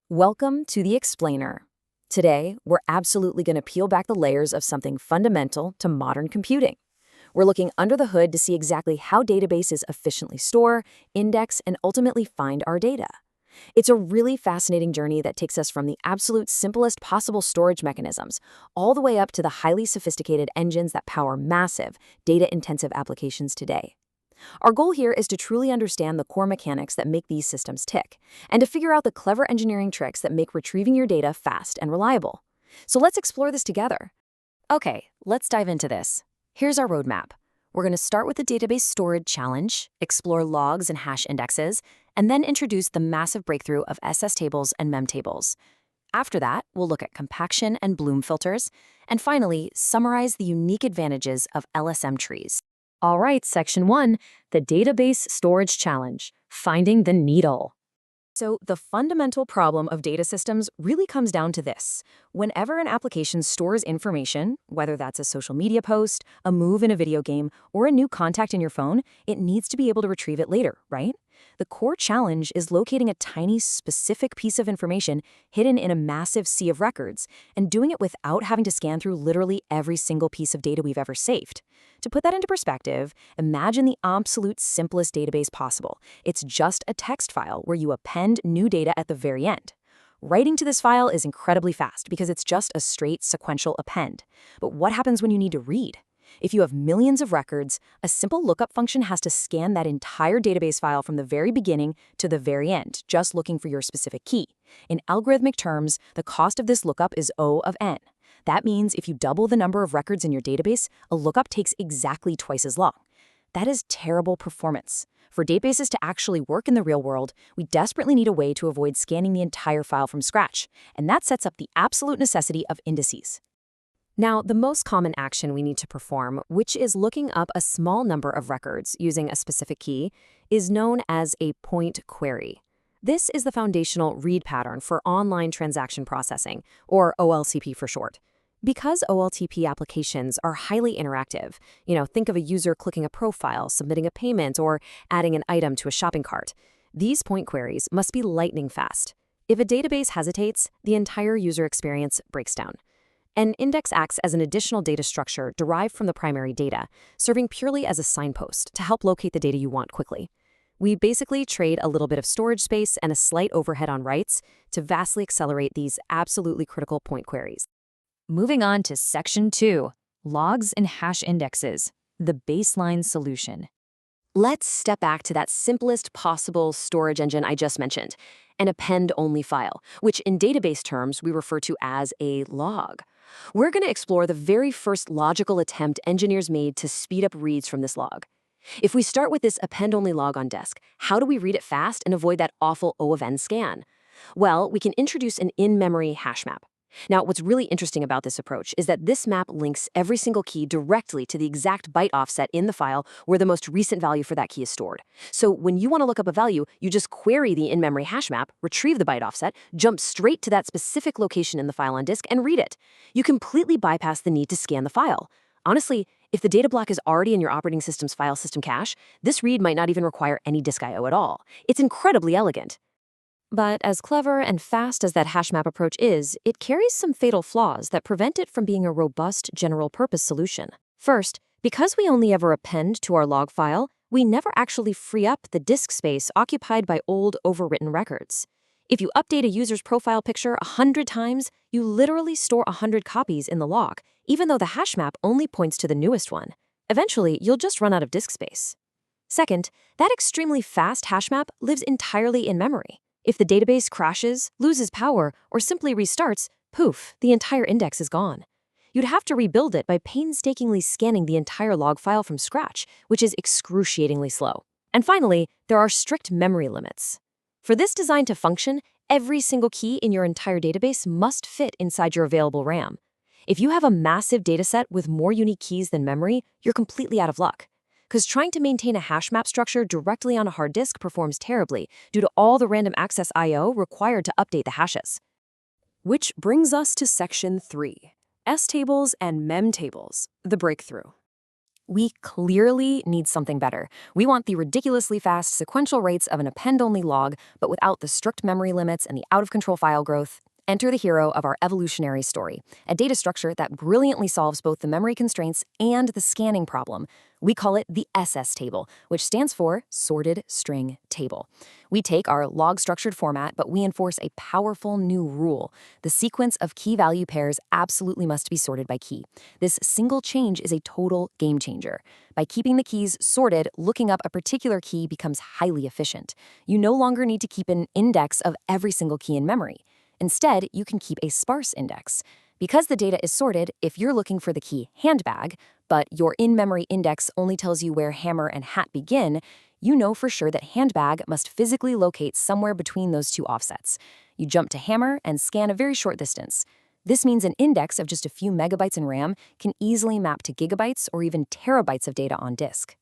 Welcome to the Explainer. Today, we're absolutely going to peel back the layers of something fundamental to modern computing. We're looking under the hood to see exactly how databases efficiently store, index, and ultimately find our data. It's a really fascinating journey that takes us from the absolute simplest possible storage mechanisms all the way up to the highly sophisticated engines that power massive, data-intensive applications today. Our goal here is to truly understand the core mechanics that make these systems tick, and to figure out the clever engineering tricks that make retrieving your data fast and reliable. So let's explore this together. Okay, let's dive into this. Here's our roadmap. We're going to start with the database storage challenge, explore logs and hash indexes, and then introduce the massive breakthrough of SSTables and Memtables. After that, we'll look at compaction and bloom filters, and finally, summarize the unique advantages of LSM-Trees. All right, Section 1, the Database Storage Challenge, Finding the Needle. So the fundamental problem of data systems really comes down to this. Whenever an application stores information, whether that's a social media post, a move in a video game, or a new contact in your phone, it needs to be able to retrieve it later, right? The core challenge is locating a tiny, specific piece of information hidden in a massive sea of records, and doing it without having to scan through literally every single piece of data we've ever saved. To put that into perspective, imagine the absolute simplest database possible. It's just a text file where you append new data at the very end. Writing to this file is incredibly fast because it's just a straight sequential append. But what happens when you need to read? If you have millions of records, a simple lookup function has to scan that entire database file from the very beginning to the very end, just looking for your specific key. In algorithmic terms, the cost of this lookup is O of n. That means if you double the number of records in your database, a lookup takes exactly twice as long. That is terrible performance. For databases to actually work in the real world, we desperately need a way to avoid scanning the entire file from scratch, and that sets up the absolute necessity of indices. Now, the most common action we need to perform, which is looking up a small number of records using a specific key, is known as a point query. This is the foundational read pattern for online transaction processing, or OLTP for short. Because OLTP applications are highly interactive, think of a user clicking a profile, submitting a payment, or adding an item to a shopping cart, these point queries must be lightning fast. If a database hesitates, the entire user experience breaks down. An index acts as an additional data structure derived from the primary data, serving purely as a signpost to help locate the data you want quickly. We basically trade a little bit of storage space and a slight overhead on writes to vastly accelerate these absolutely critical point queries. Moving on to Section 2, Logs and Hash Indexes, the baseline solution. Let's step back to that simplest possible storage engine I just mentioned, an append-only file, which in database terms we refer to as a log. We're going to explore the very first logical attempt engineers made to speed up reads from this log. If we start with this append-only log on disk, how do we read it fast and avoid that awful O of n scan? Well, we can introduce an in-memory hash map. Now, what's really interesting about this approach is that this map links every single key directly to the exact byte offset in the file where the most recent value for that key is stored. So when you want to look up a value, you just query the in-memory hash map, retrieve the byte offset, jump straight to that specific location in the file on disk, and read it. You completely bypass the need to scan the file. Honestly, if the data block is already in your operating system's file system cache, this read might not even require any disk I/O at all. It's incredibly elegant. But as clever and fast as that hash map approach is, it carries some fatal flaws that prevent it from being a robust general-purpose solution. First, because we only ever append to our log file, we never actually free up the disk space occupied by old, overwritten records. If you update a user's profile picture 100 times, you literally store 100 copies in the log, even though the hash map only points to the newest one. Eventually, you'll just run out of disk space. Second, that extremely fast hash map lives entirely in memory. If the database crashes, loses power, or simply restarts, poof, the entire index is gone. You'd have to rebuild it by painstakingly scanning the entire log file from scratch, which is excruciatingly slow. And finally, there are strict memory limits. For this design to function, every single key in your entire database must fit inside your available RAM. If you have a massive dataset with more unique keys than memory, you're completely out of luck. Because trying to maintain a hash map structure directly on a hard disk performs terribly due to all the random access I/O required to update the hashes. Which brings us to Section 3, STables and Memtables, the breakthrough. We clearly need something better. We want the ridiculously fast sequential rates of an append-only log, but without the strict memory limits and the out-of-control file growth. Enter the hero of our evolutionary story, a data structure that brilliantly solves both the memory constraints and the scanning problem. We call it the SS table, which stands for Sorted String Table. We take our log-structured format, but we enforce a powerful new rule. The sequence of key-value pairs absolutely must be sorted by key. This single change is a total game changer. By keeping the keys sorted, looking up a particular key becomes highly efficient. You no longer need to keep an index of every single key in memory. Instead, you can keep a sparse index. Because the data is sorted, if you're looking for the key handbag, but your in-memory index only tells you where hammer and hat begin, you know for sure that handbag must physically locate somewhere between those two offsets. You jump to hammer and scan a very short distance. This means an index of just a few megabytes in RAM can easily map to gigabytes or even terabytes of data on disk.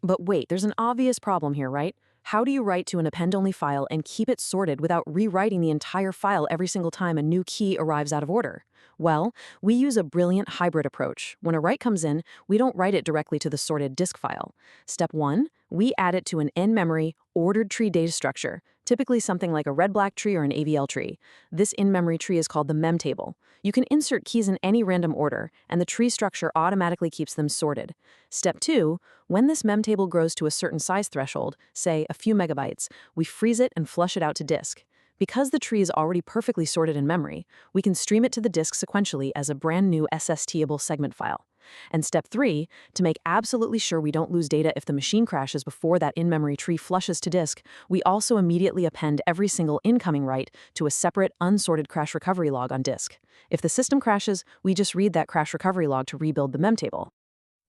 But wait, there's an obvious problem here, right? How do you write to an append-only file and keep it sorted without rewriting the entire file every single time a new key arrives out of order? Well, we use a brilliant hybrid approach. When a write comes in, we don't write it directly to the sorted disk file. Step 1, we add it to an in-memory, ordered tree data structure, typically something like a red-black tree or an AVL tree. This in-memory tree is called the Memtable. You can insert keys in any random order, and the tree structure automatically keeps them sorted. Step 2, when this Memtable grows to a certain size threshold, say a few megabytes, we freeze it and flush it out to disk. Because the tree is already perfectly sorted in memory, we can stream it to the disk sequentially as a brand new SSTable segment file. And step 3, to make absolutely sure we don't lose data if the machine crashes before that in-memory tree flushes to disk, we also immediately append every single incoming write to a separate, unsorted crash recovery log on disk. If the system crashes, we just read that crash recovery log to rebuild the memtable.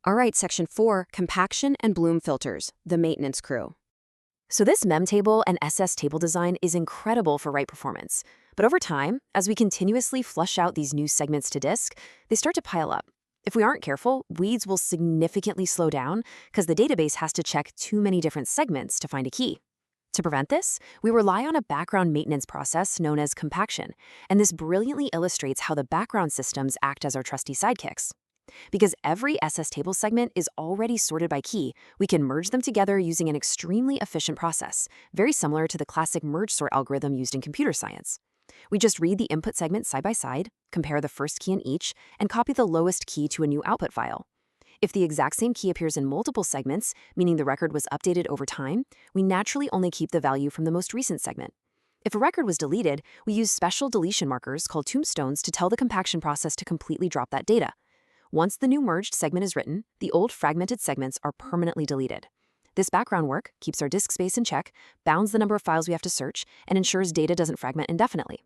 All right, Section 4, Compaction and Bloom Filters, the maintenance crew. So this Memtable and SS table design is incredible for write performance. But over time, as we continuously flush out these new segments to disk, they start to pile up. If we aren't careful, weeds will significantly slow down because the database has to check too many different segments to find a key. To prevent this, we rely on a background maintenance process known as compaction, and this brilliantly illustrates how the background systems act as our trusty sidekicks. Because every SS table segment is already sorted by key, we can merge them together using an extremely efficient process, very similar to the classic merge sort algorithm used in computer science. We just read the input segments side by side, compare the first key in each, and copy the lowest key to a new output file. If the exact same key appears in multiple segments, meaning the record was updated over time, we naturally only keep the value from the most recent segment. If a record was deleted, we use special deletion markers called tombstones to tell the compaction process to completely drop that data. Once the new merged segment is written, the old fragmented segments are permanently deleted. This background work keeps our disk space in check, bounds the number of files we have to search, and ensures data doesn't fragment indefinitely.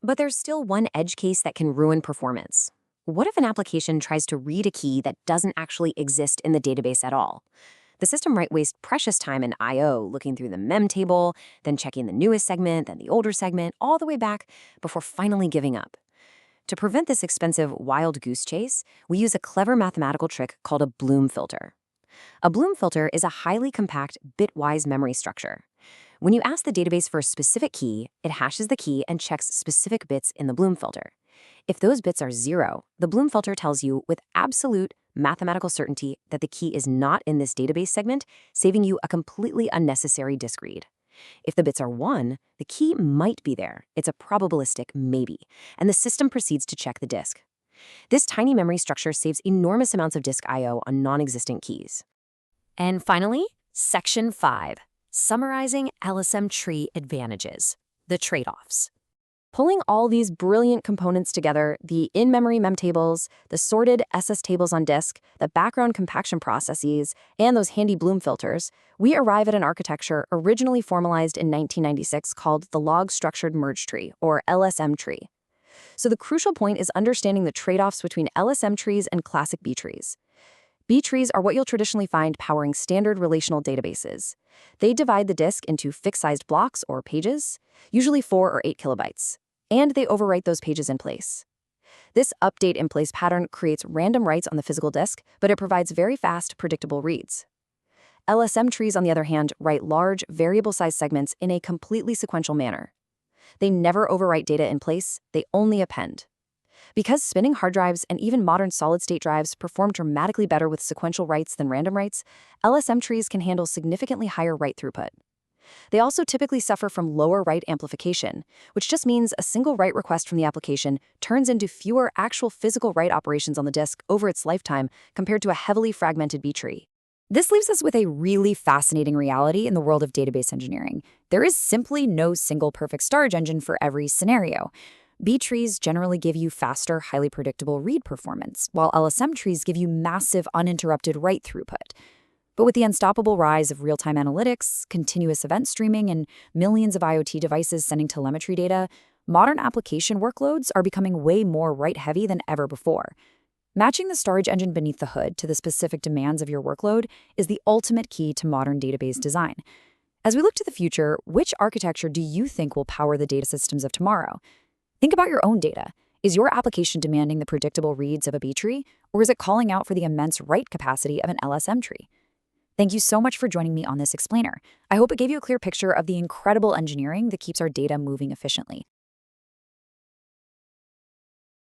But there's still one edge case that can ruin performance. What if an application tries to read a key that doesn't actually exist in the database at all? The system might waste precious time in I/O looking through the memtable, then checking the newest segment, then the older segment, all the way back before finally giving up. To prevent this expensive wild goose chase, we use a clever mathematical trick called a Bloom filter. A Bloom filter is a highly compact, bitwise memory structure. When you ask the database for a specific key, it hashes the key and checks specific bits in the Bloom filter. If those bits are 0, the Bloom filter tells you with absolute mathematical certainty that the key is not in this database segment, saving you a completely unnecessary disk read. If the bits are 1, the key might be there. It's a probabilistic maybe, and the system proceeds to check the disk. This tiny memory structure saves enormous amounts of disk I/O on non-existent keys. And finally, Section 5, summarizing LSM-Tree advantages, the trade-offs. Pulling all these brilliant components together, the in-memory memtables, the sorted SS tables on disk, the background compaction processes, and those handy Bloom filters, we arrive at an architecture originally formalized in 1996 called the Log-Structured Tree, or LSM-Tree. So the crucial point is understanding the trade-offs between LSM-trees and classic B-trees. B-trees are what you'll traditionally find powering standard relational databases. They divide the disk into fixed-sized blocks or pages, usually 4 or 8 kilobytes. And they overwrite those pages in place. This update in place pattern creates random writes on the physical disk, but it provides very fast, predictable reads. LSM-trees, on the other hand, write large, variable-sized segments in a completely sequential manner. They never overwrite data in place, they only append. Because spinning hard drives and even modern solid-state drives perform dramatically better with sequential writes than random writes, LSM-Trees can handle significantly higher write throughput. They also typically suffer from lower write amplification, which just means a single write request from the application turns into fewer actual physical write operations on the disk over its lifetime compared to a heavily fragmented B tree. This leaves us with a really fascinating reality in the world of database engineering. There is simply no single perfect storage engine for every scenario. B trees generally give you faster, highly predictable read performance, while LSM trees give you massive, uninterrupted write throughput. But with the unstoppable rise of real-time analytics, continuous event streaming, and millions of IoT devices sending telemetry data, modern application workloads are becoming way more write-heavy than ever before. Matching the storage engine beneath the hood to the specific demands of your workload is the ultimate key to modern database design. As we look to the future, which architecture do you think will power the data systems of tomorrow? Think about your own data. Is your application demanding the predictable reads of a B tree, or is it calling out for the immense write capacity of an LSM tree? Thank you so much for joining me on this explainer. I hope it gave you a clear picture of the incredible engineering that keeps our data moving efficiently.